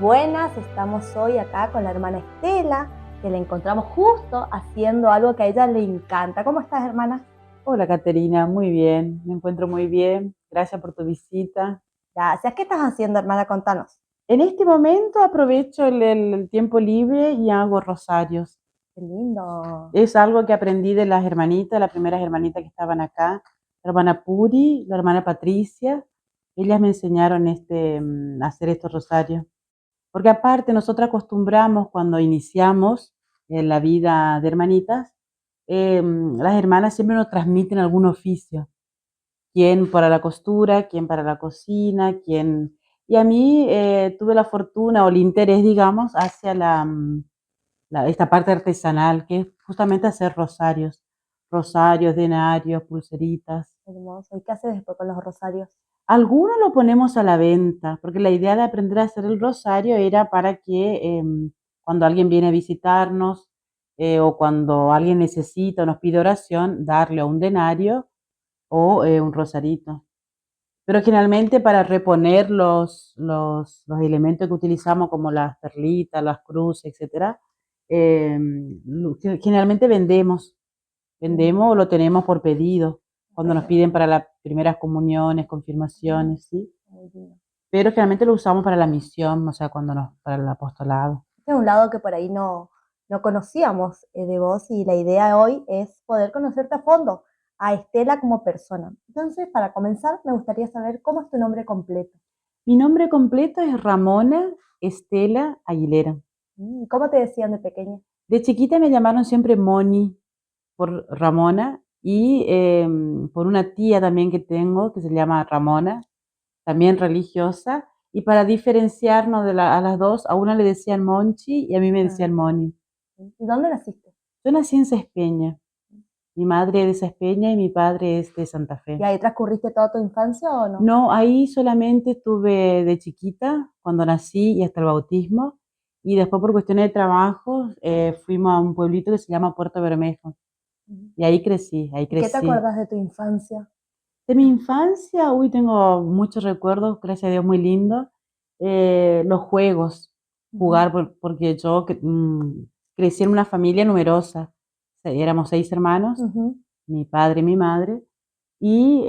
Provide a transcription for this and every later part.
Buenas, estamos hoy acá con la hermana Estela, que la encontramos justo haciendo algo que a ella le encanta. ¿Cómo estás, hermana? Hola, Caterina, muy bien, me encuentro muy bien. Gracias por tu visita. Gracias. ¿Qué estás haciendo, hermana? Contanos. En este momento aprovecho el tiempo libre y hago rosarios. Qué lindo. Es algo que aprendí de las hermanitas, las primeras hermanitas que estaban acá, la hermana Puri, la hermana Patricia. Ellas me enseñaron a hacer estos rosarios. Porque aparte nosotros acostumbramos cuando iniciamos la vida de hermanitas, las hermanas siempre nos transmiten algún oficio. Quién para la costura, quién para la cocina, quién... Y a mí tuve la fortuna o el interés, digamos, hacia esta parte artesanal, que es justamente hacer rosarios. Rosarios, denarios, pulseritas. Hermoso. ¿Y qué haces después con los rosarios? Algunos lo ponemos a la venta, porque la idea de aprender a hacer el rosario era para que cuando alguien viene a visitarnos o cuando alguien necesita o nos pide oración, darle un denario o un rosarito. Pero generalmente para reponer los elementos que utilizamos, como las perlitas, las cruces, etcétera, eh, generalmente vendemos o lo tenemos por pedido, cuando nos piden para las primeras comuniones, confirmaciones, ¿sí? Muy lindo. Pero generalmente lo usamos para la misión, o sea, para el apostolado. Este es un lado que por ahí no conocíamos de vos, y la idea hoy es poder conocerte a fondo, a Estela como persona. Entonces, para comenzar, me gustaría saber cómo es tu nombre completo. Mi nombre completo es Ramona Estela Aguilera. ¿Cómo te decían de pequeña? De chiquita me llamaron siempre Moni por Ramona y por una tía también que tengo que se llama Ramona, también religiosa, y para diferenciarnos a las dos, a una le decían Monchi y a mí me Ah, decían Moni. ¿y dónde naciste? Yo nací en Sespeña, mi madre es de Sespeña y mi padre es de Santa ¿Y Fe. ahí transcurriste toda tu infancia o no? No, ahí solamente estuve de chiquita, cuando nací y hasta el bautismo, y después por cuestiones de trabajo fuimos a un pueblito que se llama Puerto Bermejo, y ahí crecí, ahí ¿Y qué te crecí. acuerdas de tu infancia? De mi infancia, uy, tengo muchos recuerdos, gracias a Dios, muy lindos. Los juegos, Ujú. jugar, porque yo crecí en una familia numerosa. Éramos 6 hermanos, Ujú. mi padre y mi madre, y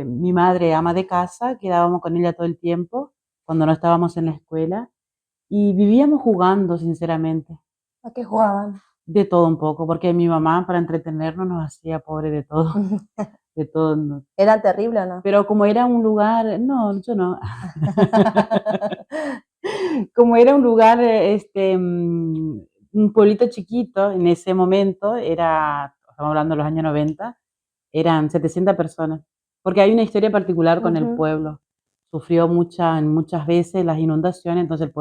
mi madre ama de casa, quedábamos con ella todo el tiempo, cuando no estábamos en la escuela, y vivíamos jugando, sinceramente, ¿A qué jugaban? de todo un poco, porque mi mamá, para entretenernos, nos hacía pobre de todo, de todo. ¿Era terrible o no? Pero como era un lugar, no, yo no. Como era un lugar, un pueblito chiquito en ese momento, estamos hablando de los años 90, eran 700 personas, porque hay una historia particular con el Ujú. pueblo. Sufrió muchas veces las inundaciones, entonces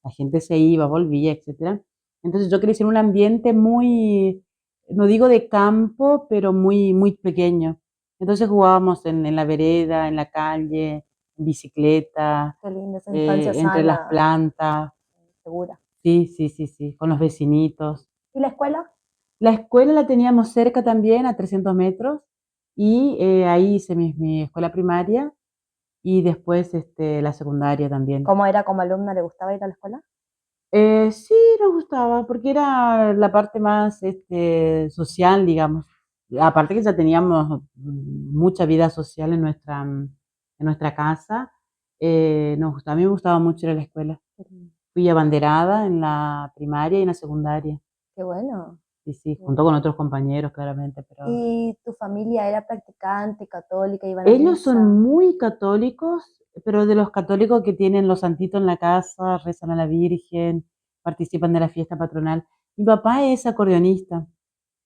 la gente se iba, volvía, etcétera. Entonces yo crecí en un ambiente muy, no digo de campo, pero muy, muy pequeño. Entonces jugábamos en la vereda, en la calle, en bicicleta, Qué linda esa infancia entre las sana, plantas. segura. Sí, sí, sí, sí, con los vecinitos. ¿Y la escuela? La escuela la teníamos cerca también, a 300 metros, y ahí hice mi escuela primaria y después la secundaria también. ¿Cómo era como alumna? ¿Le gustaba ir a la escuela? Sí, nos gustaba, porque era la parte más social, digamos. Aparte que ya teníamos mucha vida social en nuestra casa, a mí me gustaba mucho ir a la escuela. Fui abanderada en la primaria y en la secundaria. Qué bueno. Sí, sí, Qué junto bueno. con otros compañeros, claramente, pero ¿Y tu familia era practicante, católica, iban a ellos son misa? muy católicos, pero de los católicos que tienen los santitos en la casa, rezan a la Virgen, participan de la fiesta patronal. Mi papá es acordeonista,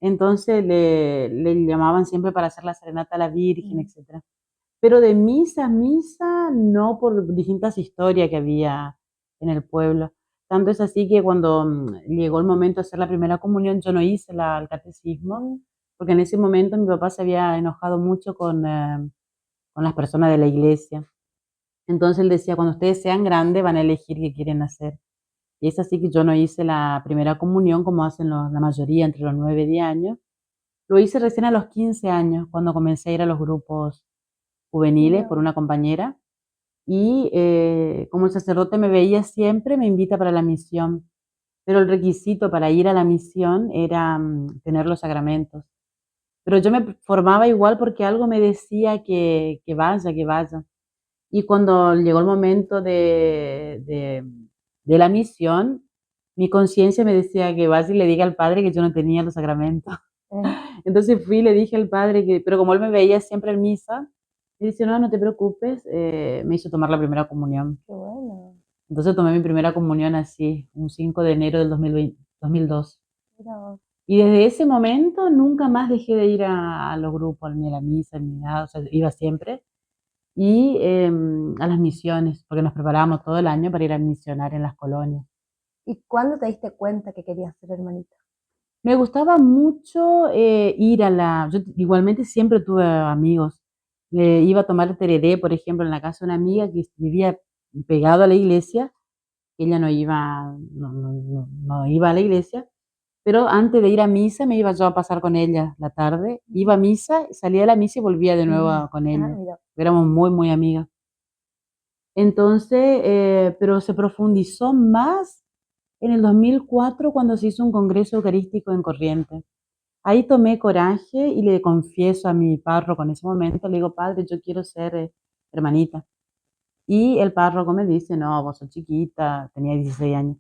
entonces le llamaban siempre para hacer la serenata a la Virgen, Mm. etcétera. Pero de misa a misa, no, por distintas historias que había en el pueblo. Tanto es así que cuando llegó el momento de hacer la primera comunión, yo no hice el catecismo, Mm. porque en ese momento mi papá se había enojado mucho con las personas de la iglesia. Entonces él decía, cuando ustedes sean grandes van a elegir qué quieren hacer. Y es así que yo no hice la primera comunión como hacen la mayoría entre los 9 y 10 años. Lo hice recién a los 15 años, cuando comencé a ir a los grupos juveniles Mira por vos. una compañera. y como el sacerdote me veía siempre, me invita para la misión. Pero el requisito para ir a la misión era tener los sacramentos. Pero yo me formaba igual porque algo me decía que vaya, que vaya. Y cuando llegó el momento de la misión, mi conciencia me decía que vaya y le diga al padre que yo no tenía los sacramentos. Entonces fui y le dije al padre que, pero como él me veía siempre en misa, me dice, no, no te preocupes, me hizo tomar la primera comunión. Qué bueno. Entonces tomé mi primera comunión así, un 5 de enero del 2002. Mira vos. Y desde ese momento nunca más dejé de ir a los grupos, ni a la misa, ni nada, o sea, iba siempre. Y a las misiones, porque nos preparábamos todo el año para ir a misionar en las colonias. ¿Y cuándo te diste cuenta que querías ser hermanita? Me gustaba mucho ir a yo igualmente siempre tuve amigos. Iba a tomar tereré, por ejemplo, en la casa de una amiga que vivía pegado a la iglesia. Ella no iba a la iglesia, pero antes de ir a misa me iba yo a pasar con ella la tarde. Iba a misa, salía de la misa y volvía de nuevo con Ah, ella. mira. Éramos muy, muy amigas. Entonces, pero se profundizó más en el 2004 cuando se hizo un congreso eucarístico en Corrientes. Ahí tomé coraje y le confieso a mi párroco en ese momento, le digo, padre, yo quiero ser hermanita. Y el párroco me dice, no, vos sos chiquita, tenía 16 años,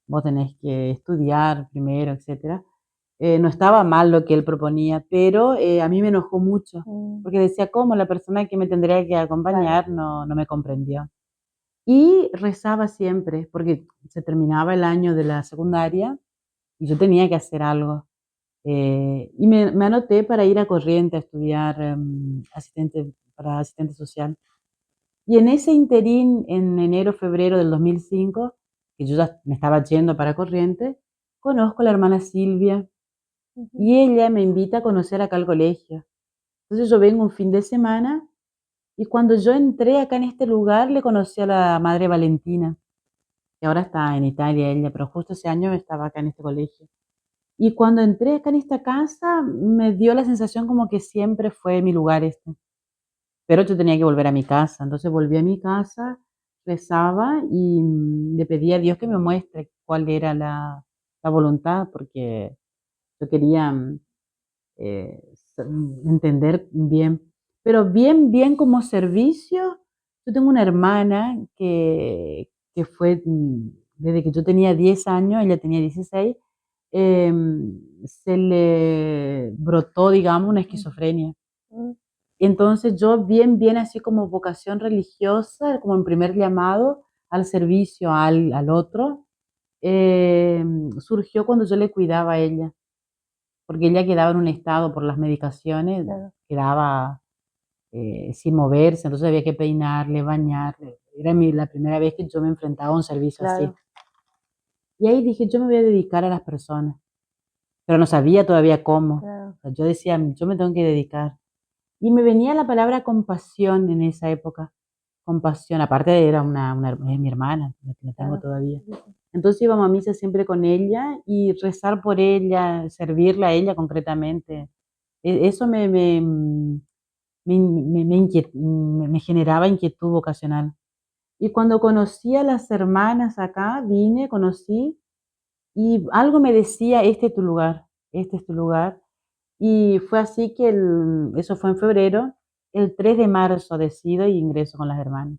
vos tenés que estudiar primero, etcétera. No estaba mal lo que él proponía, pero a mí me enojó mucho, porque decía, ¿cómo la persona que me tendría que acompañar no me comprendió? Y rezaba siempre, porque se terminaba el año de la secundaria y yo tenía que hacer algo. Y me anoté para ir a Corrientes a estudiar para asistente social. Y en ese interín, en enero, febrero del 2005, que yo ya me estaba yendo para Corrientes, conozco a la hermana Silvia y ella me invita a conocer acá el colegio. Entonces yo vengo un fin de semana y cuando yo entré acá en este lugar le conocí a la madre Valentina, que ahora está en Italia ella, pero justo ese año estaba acá en este colegio. Y cuando entré acá en esta casa me dio la sensación como que siempre fue mi lugar este. Pero yo tenía que volver a mi casa. Entonces volví a mi casa, rezaba y le pedí a Dios que me muestre cuál era la voluntad, porque yo quería eh, entender bien. Pero bien, bien como servicio, yo tengo una hermana que fue desde que yo tenía 10 años, ella tenía 16, se le brotó, digamos, una esquizofrenia. Entonces yo bien, bien así como vocación religiosa, como en primer llamado al servicio al otro, surgió cuando yo le cuidaba a ella, porque ella quedaba en un estado por las medicaciones, Claro. quedaba sin moverse, entonces había que peinarle, bañarle. Era la primera vez que yo me enfrentaba a un servicio así. Claro. Y ahí dije, yo me voy a dedicar a las personas, pero no sabía todavía cómo. Claro. O sea, yo decía, yo me tengo que dedicar. Y me venía la palabra compasión en esa época. Compasión, aparte era es mi hermana, la tengo Claro. todavía. Entonces íbamos a misa siempre con ella y rezar por ella, servirla a ella concretamente. Eso me generaba inquietud vocacional. Y cuando conocí a las hermanas acá, vine, conocí, y algo me decía, este es tu lugar, este es tu lugar. Y fue así que eso fue en febrero, el 3 de marzo decido y ingreso con las hermanas.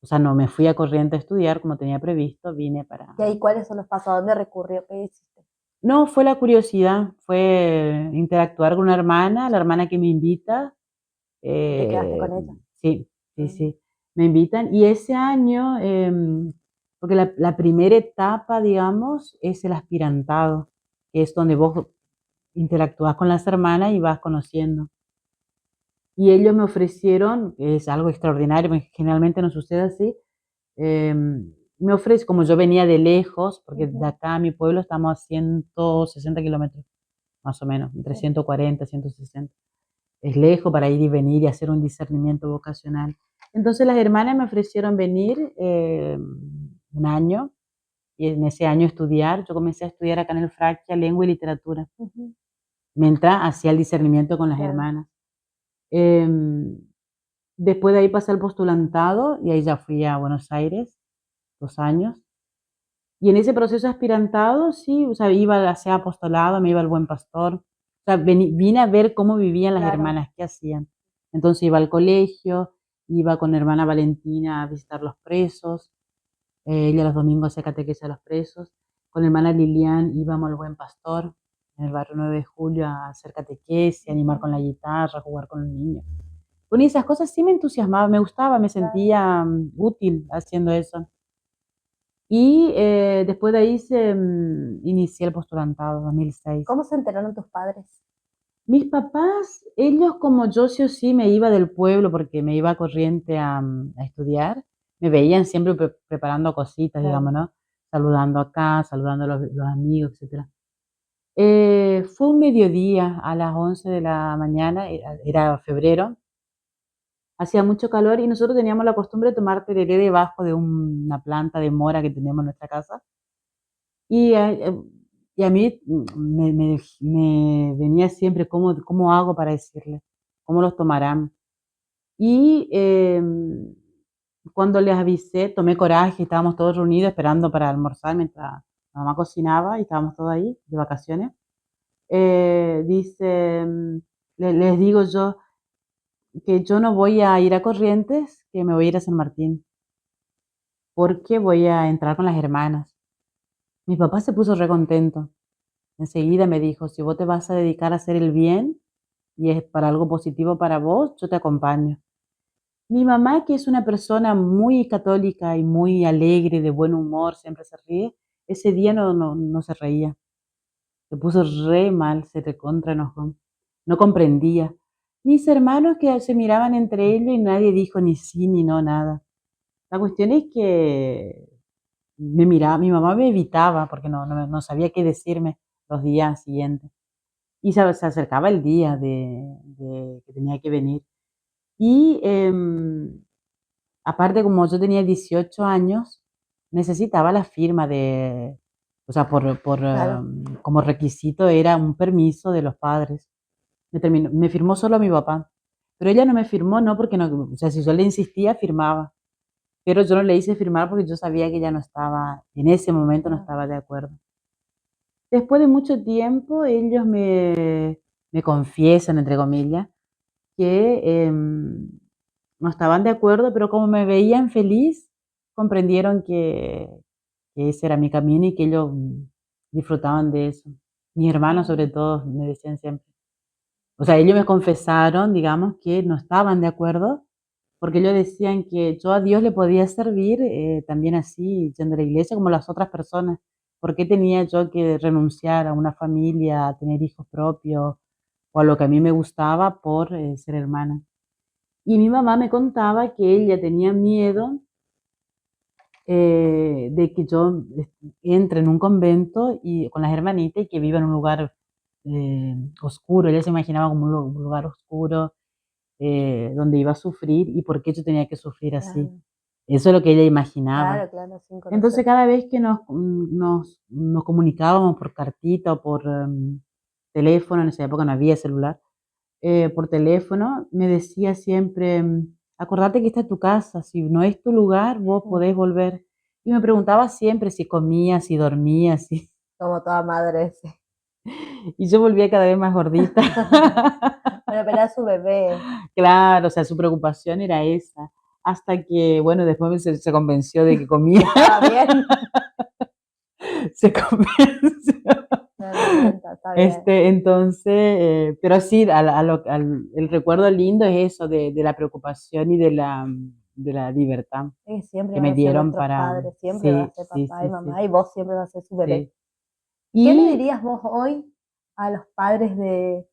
O sea, no me fui a Corrientes a estudiar como tenía previsto, vine para... ¿Y ahí cuáles son los pasos? ¿A dónde recurrió? ¿Qué hiciste? No, fue la curiosidad, fue interactuar con una hermana, la hermana que me invita. ¿Y te quedaste con ella? Sí, sí, sí, me invitan. Y ese año, porque la primera etapa, digamos, es el aspirantado, que es donde vos interactúas con las hermanas y vas conociendo. Y ellos me ofrecieron, que es algo extraordinario, porque generalmente no sucede así, me ofrece, como yo venía de lejos, porque de acá a mi pueblo estamos a 160 kilómetros, más o menos, entre 140 y 160. Es lejos para ir y venir y hacer un discernimiento vocacional. Entonces las hermanas me ofrecieron venir un año, y en ese año estudiar. Yo comencé a estudiar acá en el Fraquia lengua y literatura, mientras hacía el discernimiento con las Claro. hermanas. Eh, Después de ahí pasé al postulantado y ahí ya fui a Buenos Aires, 2 años. Y en ese proceso de aspirantado, sí, o sea, iba a hacer apostolado, me iba al Buen Pastor. O sea, vine a ver cómo vivían las Claro, hermanas, qué hacían. Entonces iba al colegio, iba con hermana Valentina a visitar los presos. Ella los domingos hacía catequesis a los presos. Con hermana Lilian íbamos al Buen Pastor, en el barrio 9 de Julio, a hacer catequesis, animar con la guitarra, jugar con los niños. Bueno, y esas cosas sí me entusiasmaba, me gustaba, me claro. sentía útil haciendo eso. Y después de ahí inicié el postulantado, 2006. ¿Cómo se enteraron tus padres? Mis papás, ellos como yo sí o sí me iba del pueblo porque me iba a Corriente a estudiar, me veían siempre preparando cositas, digamos, Claro. ¿no? Saludando acá, saludando a los amigos, etcétera. Fue un mediodía a las 11 de la mañana, era febrero, hacía mucho calor y nosotros teníamos la costumbre de tomar tereré debajo de una planta de mora que tenemos en nuestra casa. Y a mí me venía siempre cómo hago para decirles, cómo los tomarán. Y cuando les avisé, tomé coraje, estábamos todos reunidos esperando para almorzar mientras mi mamá cocinaba y estábamos todos ahí de vacaciones. Dice, les digo yo que yo no voy a ir a Corrientes, que me voy a ir a San Martín, porque voy a entrar con las hermanas. Mi papá se puso re contento. Enseguida me dijo, si vos te vas a dedicar a hacer el bien y es para algo positivo para vos, yo te acompaño. Mi mamá, que es una persona muy católica y muy alegre, de buen humor, siempre se ríe, ese día no se reía. Se puso re mal, se recontra enojó. No comprendía. Mis hermanos que se miraban entre ellos y nadie dijo ni sí ni no, nada. La cuestión es que me miraba, mi mamá me evitaba porque no sabía qué decirme los días siguientes. Y se acercaba el día de que tenía que venir. Y aparte, como yo tenía 18 años, necesitaba la firma o sea, Claro. como requisito era un permiso de los padres. Me firmó solo mi papá. Pero ella no me firmó, no porque no, o sea, si yo le insistía, firmaba. Pero yo no le hice firmar porque yo sabía que ella no estaba, en ese momento no Ah, estaba de acuerdo. Después de mucho tiempo, ellos me confiesan, entre comillas, que no estaban de acuerdo, pero como me veían feliz, comprendieron que ese era mi camino y que ellos disfrutaban de eso. Mis hermanos, sobre todo, me decían siempre. O sea, ellos me confesaron, digamos, que no estaban de acuerdo, porque ellos decían que yo a Dios le podía servir también así, yendo a la iglesia, como las otras personas. ¿Por qué tenía yo que renunciar a una familia, a tener hijos propios, o a lo que a mí me gustaba por ser hermana? Y mi mamá me contaba que ella tenía miedo de que yo entre en un convento y con las hermanitas y que viva en un lugar oscuro. Ella se imaginaba como un lugar oscuro donde iba a sufrir y por qué yo tenía que sufrir así. claro, Eso es lo que ella imaginaba. claro, claro, sin Entonces conocer. cada vez que nos comunicábamos por cartita o por teléfono, en esa época no había celular, por teléfono, me decía siempre, acordate que esta es tu casa, si no es tu lugar, vos Mm. podés volver. Y me preguntaba siempre si comía, si dormía, si... Como toda madre, sí. Y yo volvía cada vez más gordita. Bueno, pero era su bebé. Claro, o sea, su preocupación era esa. Hasta que, bueno, después se convenció de que comía. Que estaba bien. Se convenció. No, no, está bien. Entonces, pero sí, el recuerdo lindo es eso, de la preocupación y de la libertad Siempre que van me a ser dieron nuestros para, padres, siempre va a sí, ser sí, papá y sí, sí, mamá, y vos siempre vas a ser su bebé. sí. ¿Qué le Y dirías vos hoy a los padres de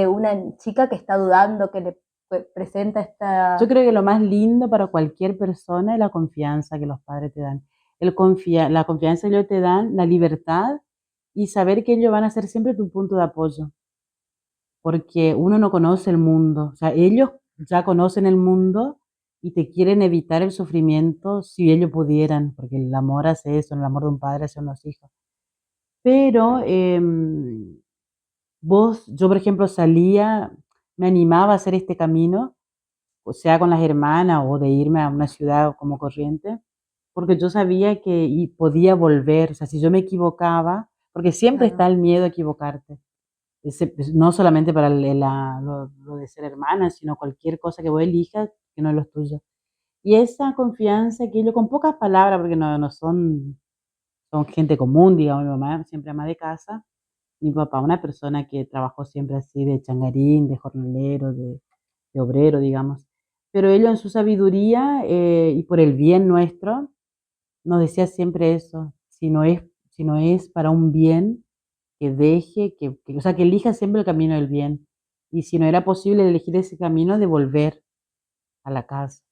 una chica que está dudando, que le presenta yo esta... creo que lo más lindo para cualquier persona es la confianza que los padres te dan. La confianza que ellos te dan, la libertad y saber que ellos van a ser siempre tu punto de apoyo. Porque uno no conoce el mundo, o sea, ellos ya conocen el mundo y te quieren evitar el sufrimiento si ellos pudieran, porque el amor hace eso, el amor de un padre hacia unos hijos. Pero yo por ejemplo salía, me animaba a hacer este camino o sea con las hermanas o de irme a una ciudad como Corrientes, porque yo sabía que podía volver, o sea, si yo me equivocaba, porque siempre está Claro. el miedo a equivocarte, no solamente para lo de ser hermana, sino cualquier cosa que vos elijas que no es lo tuyo. Y esa confianza que ellos, con pocas palabras, porque no son gente común, digamos, mi mamá siempre ama de casa, mi papá una persona que trabajó siempre así de changarín, de jornalero, de obrero, digamos. Pero ellos en su sabiduría y por el bien nuestro, nos decía siempre eso, si no es para un bien, que deje, o sea, que elija siempre el camino del bien. Y si no era posible elegir ese camino, de volver a la casa.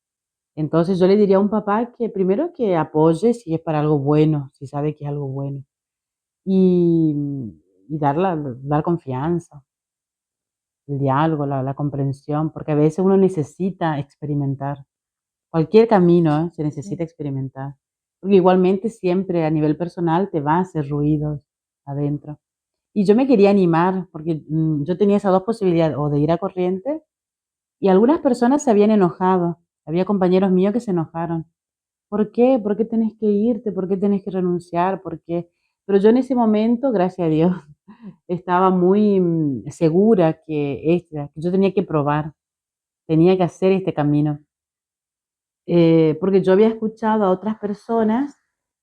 Entonces yo le diría a un papá que primero que apoye si es para algo bueno, si sabe que es algo bueno. Y, y dar confianza, el diálogo, la comprensión, porque a veces uno necesita experimentar. Cualquier camino, se Sí. necesita experimentar. Porque igualmente siempre a nivel personal te va a hacer ruidos adentro. Y yo me quería animar, porque yo tenía esas dos posibilidades, o de ir a Corrientes, y algunas personas se habían enojado. Había compañeros míos que se enojaron. ¿Por qué? ¿Por qué tenés que irte? ¿Por qué tenés que renunciar? ¿Por qué? Pero yo en ese momento, gracias a Dios, estaba muy segura que yo tenía que probar, tenía que hacer este camino. Porque yo había escuchado a otras personas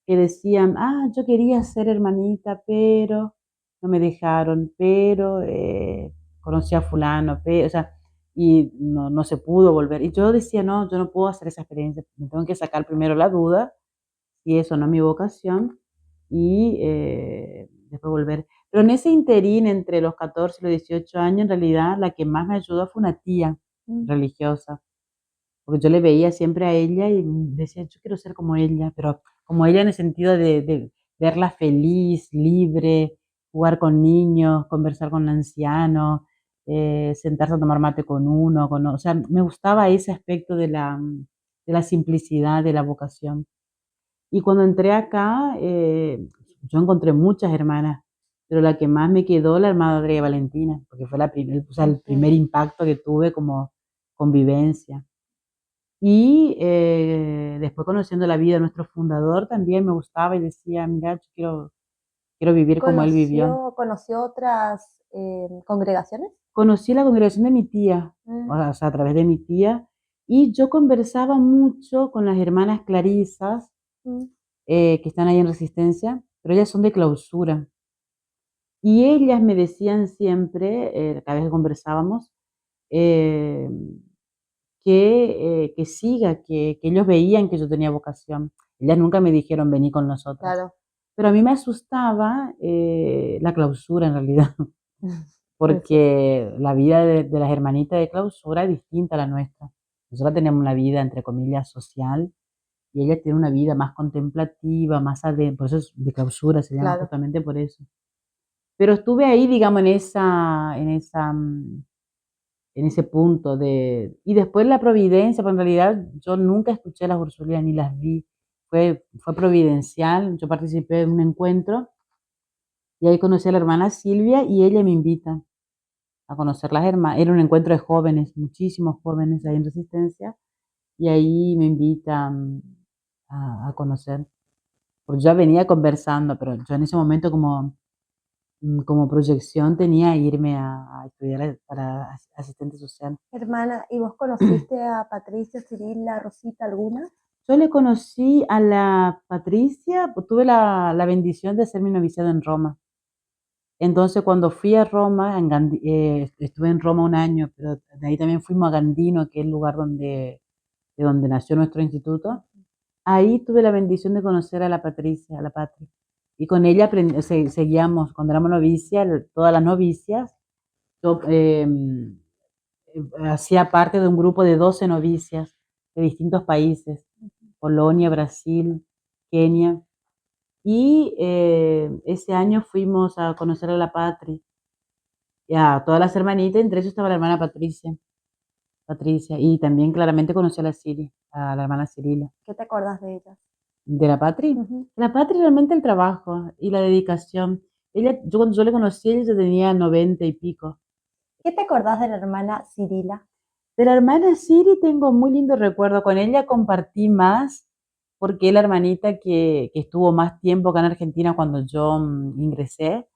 que decían, yo quería ser hermanita, pero no me dejaron, pero conocí a fulano, o sea, y no se pudo volver. Y yo decía, no, yo no puedo hacer esa experiencia, me tengo que sacar primero la duda, si eso no es mi vocación, y después volver. Pero en ese interín, entre los 14 y los 18 años, en realidad la que más me ayudó fue una tía Mm. religiosa, porque yo le veía siempre a ella y decía, yo quiero ser como ella, pero como ella en el sentido de verla feliz, libre, jugar con niños, conversar con ancianos, sentarse a tomar mate con uno, o sea, me gustaba ese aspecto de la simplicidad de la vocación. Y cuando entré acá, yo encontré muchas hermanas, pero la que más me quedó, la Madre Valentina, porque fue o sea, el primer Ujú. impacto que tuve como convivencia. Y después conociendo la vida de nuestro fundador también me gustaba y decía, mira, yo quiero vivir como él vivió. ¿Conoció otras congregaciones? Conocí la congregación de mi tía, Mm. o sea, a través de mi tía, y yo conversaba mucho con las hermanas clarisas Mm. que están ahí en Resistencia, pero ellas son de clausura. Y ellas me decían siempre, cada vez que conversábamos, eh, que siga, que ellos veían que yo tenía vocación. Ellas nunca me dijeron: "Vení con nosotras". Claro. Pero a mí me asustaba, la clausura en realidad, Pues sí. porque la vida de las hermanitas de clausura es distinta a la nuestra. Nosotras teníamos una vida, entre comillas, social, y ellas tienen una vida más contemplativa, más por eso es de clausura, se llama Claro. justamente por eso. Pero estuve ahí, digamos, en ese punto y después la providencia, porque en realidad yo nunca escuché a las Ursulinas ni las vi, fue providencial, yo participé de un encuentro y ahí conocí a la hermana Silvia y ella me invita a conocer las hermanas, era un encuentro de jóvenes, muchísimos jóvenes ahí en Resistencia, y ahí me invita a conocer, porque yo ya venía conversando, pero yo en ese momento como proyección tenía irme a estudiar para asistente social. Hermana, ¿y vos conociste a Patricia, Cirila, Rosita, alguna? Yo le conocí a la Patricia, pues tuve la bendición de hacer mi noviciado en Roma. Entonces, cuando fui a Roma, estuve en Roma un año, pero de ahí también fuimos a Gandino, que es el lugar de donde nació nuestro instituto. Ahí tuve la bendición de conocer a la Patricia, a la Patri. Y con ella seguíamos, cuando éramos novicias, todas las novicias, yo hacía parte de un grupo de 12 novicias de distintos países, Polonia, Brasil, Kenia. Y ese año fuimos a conocer a la Patri, y a todas las hermanitas, entre ellos estaba la hermana Patricia, y también claramente conocí a la Siri, a la hermana Cirila. ¿Qué te acordás de ellas? ¿De la Patri? Ujú. La Patri realmente el trabajo y la dedicación. Cuando yo le conocí, ella ya tenía 90 y pico. ¿Qué te acordás de la hermana Cirila? De la hermana Siri tengo muy lindo recuerdo. Con ella compartí más porque es la hermanita que estuvo más tiempo acá en Argentina cuando yo ingresé.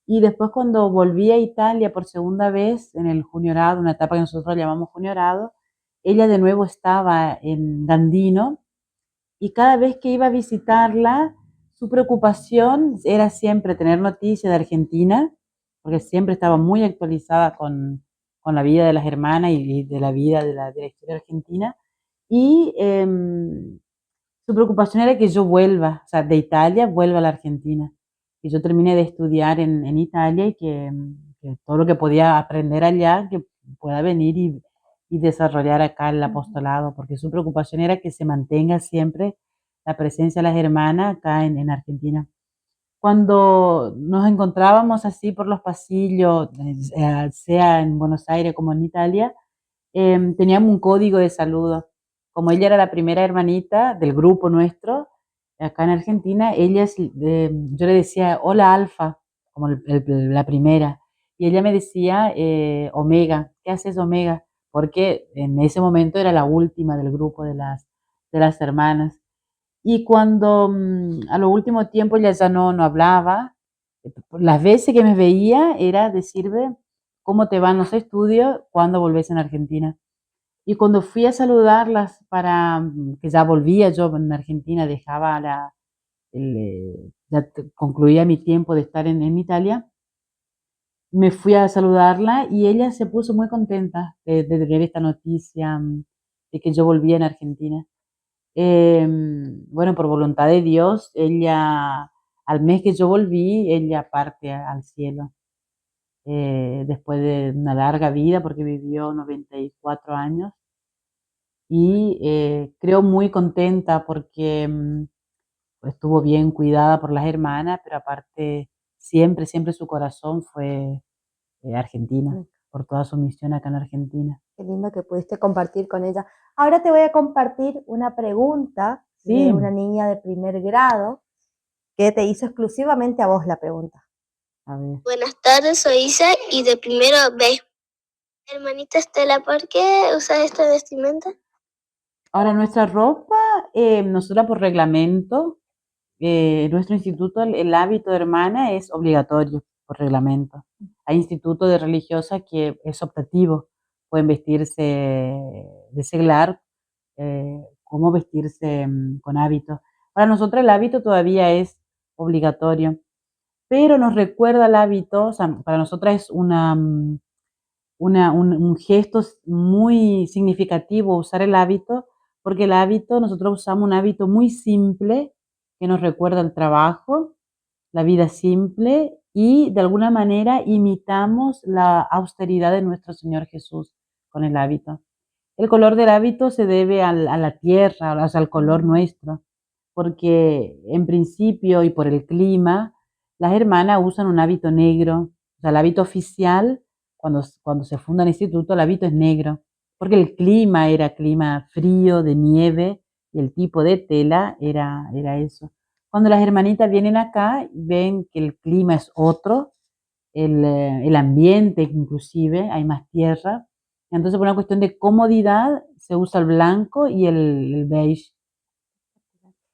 Y después cuando volví a Italia por segunda vez en el juniorado, una etapa que nosotros llamamos juniorado, ella de nuevo estaba en Gandino y cada vez que iba a visitarla, su preocupación era siempre tener noticias de Argentina, porque siempre estaba muy actualizada con la vida de las hermanas y de la vida de la historia argentina. Y su preocupación era que yo vuelva, o sea, de Italia vuelva a la Argentina. Que yo termine de estudiar en Italia y que todo lo que podía aprender allá, que pueda venir y desarrollar acá el apostolado, porque su preocupación era que se mantenga siempre la presencia de las hermanas acá en Argentina. Cuando nos encontrábamos así por los pasillos, sea en Buenos Aires como en Italia, teníamos un código de saludo. Como ella era la primera hermanita del grupo nuestro, acá en Argentina, yo le decía, hola Alfa, como la primera. Y ella me decía, Omega, ¿qué haces Omega? Porque en ese momento era la última del grupo de las hermanas. Y cuando a lo último tiempo ella ya no hablaba, las veces que me veía era decirme, ¿cómo te van los estudios? ¿Cuándo volvés en Argentina? Y cuando fui a saludarlas para que ya volvía yo en Argentina, dejaba concluía mi tiempo de estar en Italia, me fui a saludarla y ella se puso muy contenta de ver esta noticia de que yo volvía en Argentina. Bueno, por voluntad de Dios, ella, al mes que yo volví, ella parte al cielo, después de una larga vida, porque vivió 94 años. Y creo muy contenta porque estuvo bien cuidada por las hermanas, pero aparte siempre, siempre su corazón fue Argentina, Mm, por toda su misión acá en Argentina. qué lindo que pudiste compartir con ella. Ahora te voy a compartir una pregunta de Sí, una niña de primer grado que te hizo exclusivamente a vos la pregunta. a ver. Buenas tardes, soy Isa y de primero B. Hermanita Estela, ¿por qué usas esta vestimenta? Ahora, nuestra ropa, nosotros por reglamento, nuestro instituto, el hábito de hermana es obligatorio por reglamento. Hay institutos de religiosas que es optativo, pueden vestirse de seglar, como vestirse con hábito. Para nosotros el hábito todavía es obligatorio, pero nos recuerda el hábito, o sea, para nosotras es un gesto muy significativo usar el hábito, porque el hábito, nosotros usamos un hábito muy simple que nos recuerda el trabajo, la vida simple y de alguna manera imitamos la austeridad de nuestro Señor Jesús con el hábito. El color del hábito se debe a la tierra, o sea, al color nuestro, porque en principio y por el clima, las hermanas usan un hábito negro, o sea, el hábito oficial, cuando se funda el instituto, el hábito es negro, porque el clima era clima frío, de nieve, y el tipo de tela era eso. Cuando las hermanitas vienen acá, ven que el clima es otro, el ambiente inclusive, hay más tierra, entonces por una cuestión de comodidad se usa el blanco y el beige.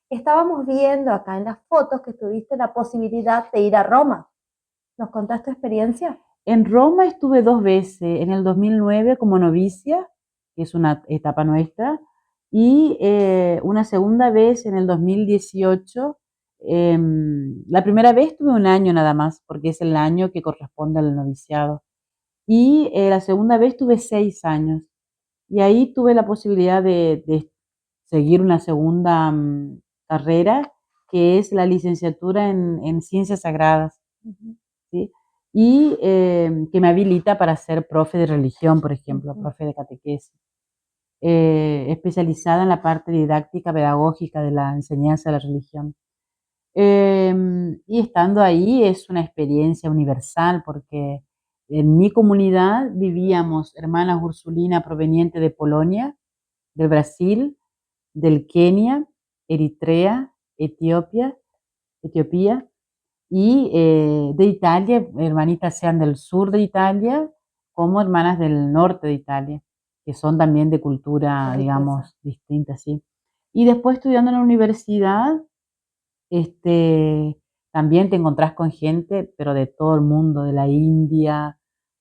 Estábamos viendo acá en las fotos que tuviste la posibilidad de ir a Roma. ¿Nos contás tu experiencia? En Roma estuve 2 veces, en el 2009 como novicia, que es una etapa nuestra, y una segunda vez en el 2018. La primera vez tuve un año nada más, porque es el año que corresponde al noviciado. Y la segunda vez tuve 6 años. Y ahí tuve la posibilidad de seguir una segunda carrera, que es la licenciatura en Ciencias Sagradas. ¿Sí? Y que me habilita para ser profe de religión, por ejemplo, profe de catequesis, especializada en la parte didáctica pedagógica de la enseñanza de la religión. Y estando ahí es una experiencia universal porque en mi comunidad vivíamos hermanas Ursulina provenientes de Polonia, del Brasil, del Kenia, Eritrea, Etiopía, y de Italia, hermanitas sean del sur de Italia como hermanas del norte de Italia, que son también de cultura, digamos, distinta, sí. Y después estudiando en la universidad, también te encontrás con gente, pero de todo el mundo, de la India,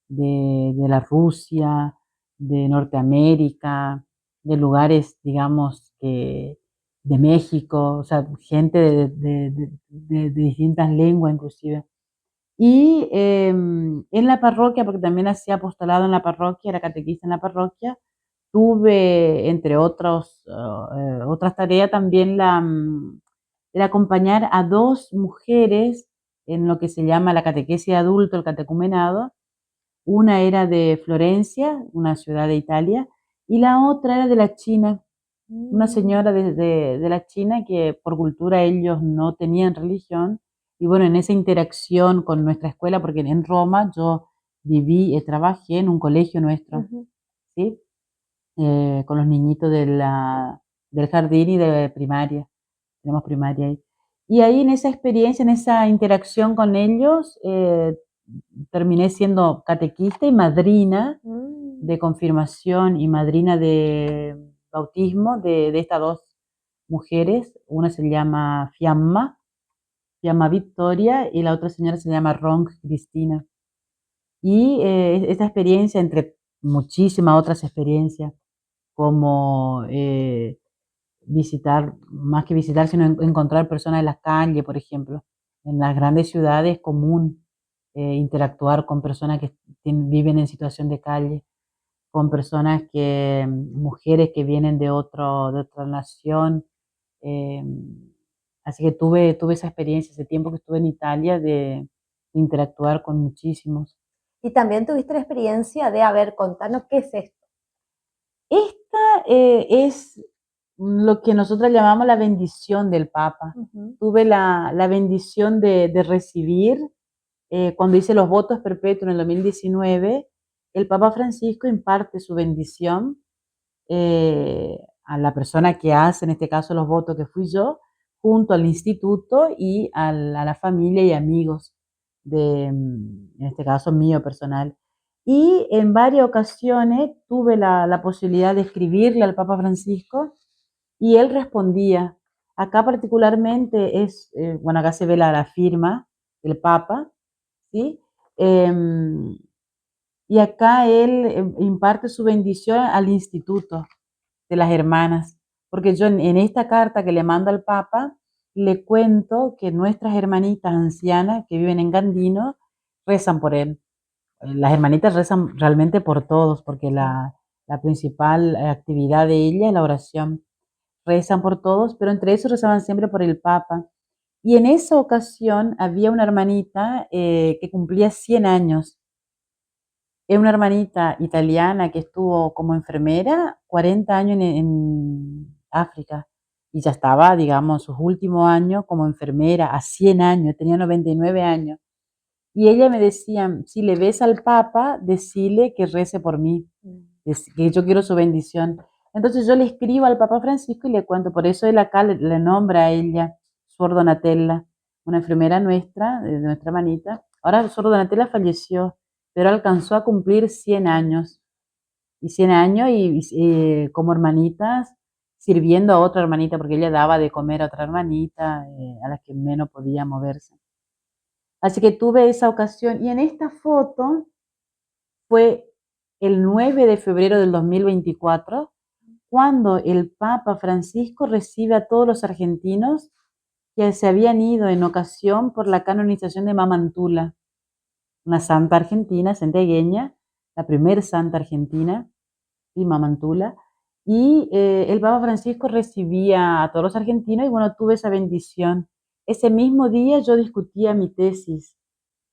de la Rusia, de Norteamérica, de lugares, digamos, de México, o sea, gente de distintas lenguas inclusive. Y en la parroquia, porque también hacía apostolado en la parroquia, era catequista en la parroquia, tuve, entre otras tareas, también el acompañar a dos mujeres en lo que se llama la catequesis de adulto, el catecumenado. Una era de Florencia, una ciudad de Italia, y la otra era de la China, una señora de la China que por cultura ellos no tenían religión. Y bueno, en esa interacción con nuestra escuela, porque en Roma yo viví y trabajé en un colegio nuestro, ¿sí? Con los niñitos del jardín y de primaria, tenemos primaria ahí. Y ahí en esa experiencia, en esa interacción con ellos, terminé siendo catequista y madrina de confirmación y madrina de bautismo de estas dos mujeres. Una se llama Fiamma Victoria, y la otra señora se llama Ronk Cristina. Y esta experiencia, entre muchísimas otras experiencias, como visitar, más que visitar, sino encontrar personas en las calles, por ejemplo. En las grandes ciudades es común interactuar con personas que viven en situación de calle, con personas mujeres que vienen de otra nación. eh, Así que tuve esa experiencia ese tiempo que estuve en Italia de interactuar con muchísimos. Y también tuviste la experiencia de, a ver, contanos qué es esto. Esta es lo que nosotros llamamos la bendición del Papa. Tuve la bendición de recibir, cuando hice los votos perpetuos en el 2019, el Papa Francisco imparte su bendición a la persona que hace, en este caso, los votos, que fui yo, junto al instituto y a la familia y amigos en este caso mío personal. Y en varias ocasiones tuve la posibilidad de escribirle al Papa Francisco y él respondía. Acá particularmente bueno, acá se ve la firma del Papa, ¿sí? Y acá él imparte su bendición al instituto de las hermanas, porque yo en esta carta que le mando al Papa, le cuento que nuestras hermanitas ancianas que viven en Gandino rezan por él. Las hermanitas rezan realmente por todos, porque la principal actividad de ella es la oración. Rezan por todos, pero entre eso rezaban siempre por el Papa. Y en esa ocasión había una hermanita que cumplía 100 años. Es una hermanita italiana que estuvo como enfermera 40 años en África y ya estaba, digamos, sus últimos años como enfermera, a 100 años, tenía 99 años. Y ella me decía, si le ves al Papa, decile que rece por mí, que yo quiero su bendición. Entonces yo le escribo al Papa Francisco y le cuento, por eso él acá le nombra a ella Suor Donatella, una enfermera nuestra, de nuestra hermanita. Ahora Suor Donatella falleció, pero alcanzó a cumplir 100 años. Y 100 años y como hermanitas, sirviendo a otra hermanita, porque ella daba de comer a otra hermanita, a la que menos podía moverse. Así que tuve esa ocasión. Y en esta foto fue el 9 de febrero del 2024, cuando el Papa Francisco recibe a todos los argentinos que se habían ido en ocasión por la canonización de Mamantula, una santa argentina, santiagueña, la primera santa argentina, ¿sí? Mamantula. Y el Papa Francisco recibía a todos los argentinos y bueno, tuve esa bendición. Ese mismo día yo discutía mi tesis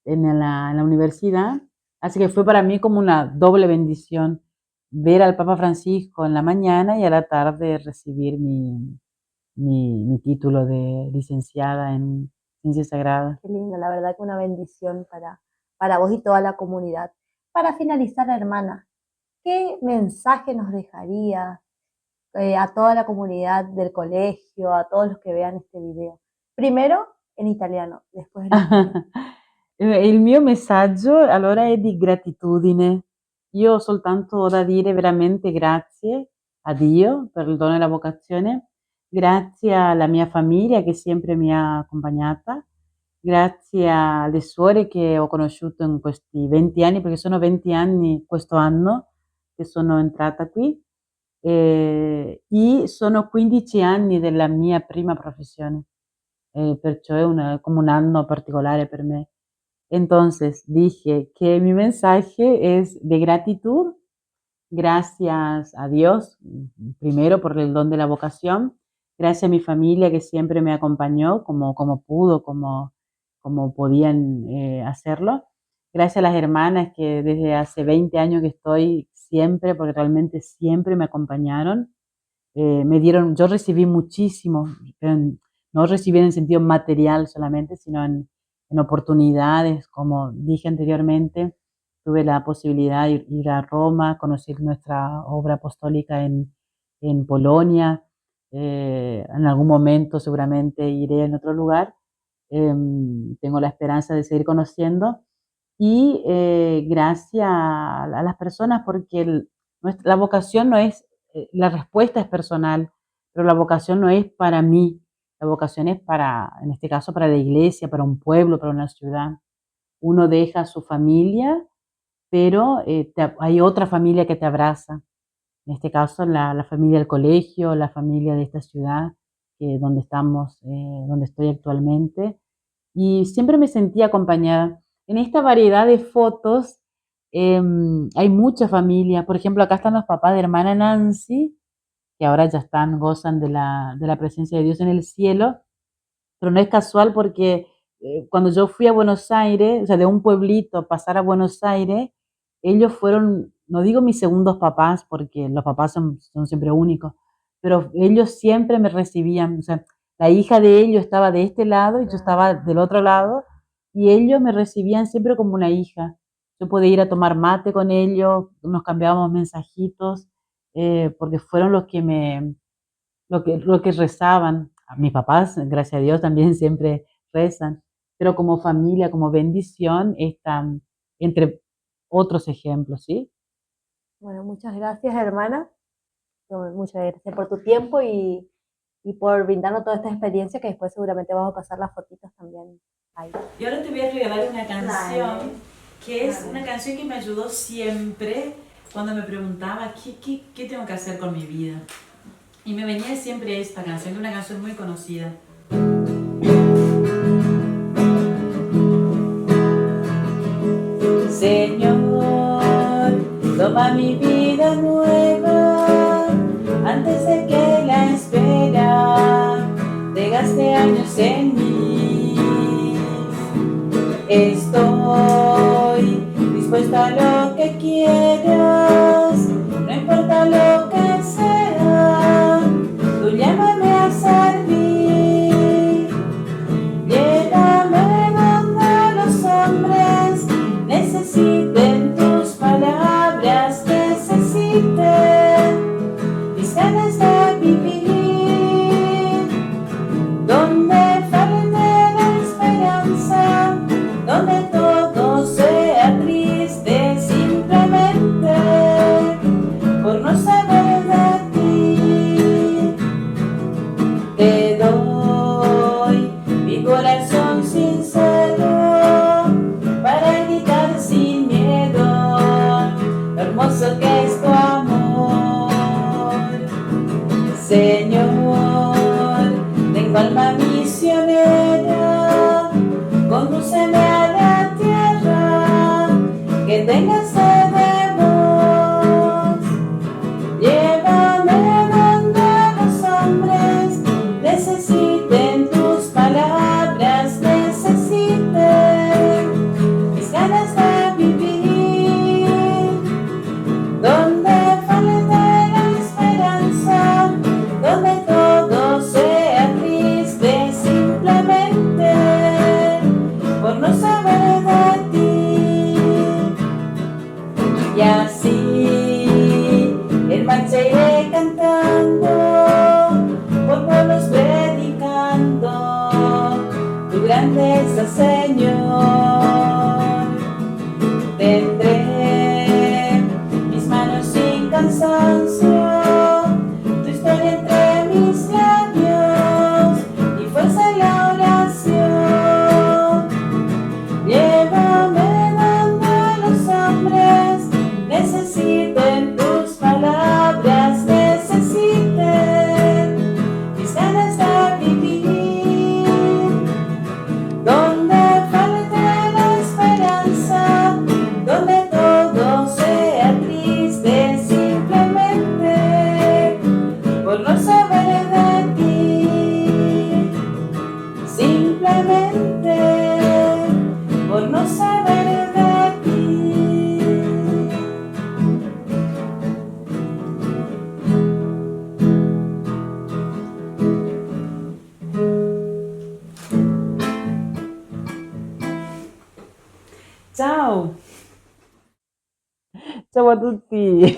en la universidad, así que fue para mí como una doble bendición ver al Papa Francisco en la mañana y a la tarde recibir mi título de licenciada en Ciencias Sagradas. Qué lindo, la verdad que una bendición para vos y toda la comunidad. Para finalizar, hermana, ¿qué mensaje nos dejaría a toda la comunidad del colegio, a todos los que vean este video? Primero en italiano, después en español. Il mio messaggio allora è di gratitudine. io soltanto ora dire veramente grazie a Dio per il dono della vocazione, grazie alla mia famiglia che sempre mi ha accompagnata, grazie alle suore che ho conosciuto in questi 20 anni, perché sono 20 anni questo anno che sono entrata qui, e sono 15 anni della mia prima professione, perciò è come un anno particolare per me. Entonces dije que mi mensaje es de gratitud, gracias a Dios, primero por el don de la vocación, gracias a mi familia que siempre me acompañó como pudo, como podían hacerlo, gracias a las hermanas que desde hace 20 años que estoy siempre, porque realmente siempre me acompañaron, me dieron, yo recibí muchísimo, pero no recibí en el sentido material solamente, sino en oportunidades, como dije anteriormente, tuve la posibilidad de ir a Roma, conocer nuestra obra apostólica en Polonia, en algún momento seguramente iré en otro lugar, tengo la esperanza de seguir conociendo y gracias a las personas porque la vocación no es, la respuesta es personal, pero la vocación no es para mí, la vocación es para, en este caso, para la iglesia, para un pueblo, para una ciudad. Uno deja a su familia, pero hay otra familia que te abraza. En este caso, la familia del colegio, la familia de esta ciudad, donde estamos, donde estoy actualmente. Y siempre me sentí acompañada. En esta variedad de fotos hay mucha familia. Por ejemplo, acá están los papás de hermana Nancy, que ahora ya están, gozan de la presencia de Dios en el cielo, pero no es casual porque cuando yo fui a Buenos Aires, o sea, de un pueblito pasar a Buenos Aires, ellos fueron, no digo mis segundos papás, porque los papás son siempre únicos, pero ellos siempre me recibían, o sea, la hija de ellos estaba de este lado y yo estaba del otro lado, y ellos me recibían siempre como una hija. Yo podía ir a tomar mate con ellos, nos cambiábamos mensajitos, porque fueron los que lo que rezaban. A mis papás, gracias a Dios, también siempre rezan, pero como familia, como bendición, están entre otros ejemplos, ¿sí? Bueno, muchas gracias, hermana. Muchas gracias por tu tiempo y por brindarnos toda esta experiencia que después seguramente vamos a pasar las fotitos también ahí. Y ahora te voy a regalar una canción que es una canción que me ayudó siempre cuando me preguntaba qué tengo que hacer con mi vida. Y me venía siempre esta canción, que es una canción muy conocida. Señor, toma mi vida nueva, antes de que la espera te gaste años en mí. Estoy dispuesta a lo que quieras, no importa lo que sea, tú llámame a servir. Llévame donde los hombres necesiten tus palabras, necesiten mis ganas de vivir, donde falte la esperanza, donde todo sea triste simplemente por no saber de ti. Te doy mi corazón sincero para gritar sin miedo lo hermoso que es tu amor. Señor, tengo alma misionera, condúceme a la tierra que tenga sed de vos. Llévame donde los hombres necesiten tus palabras, necesiten mis ganas de vivir, donde falte la esperanza, donde todo sea triste simplemente por no saber de ti. Y así en marcha iré cantando, por pueblos predicando tu grandeza, Señor. Tendré Ciao. Ciao a tutti.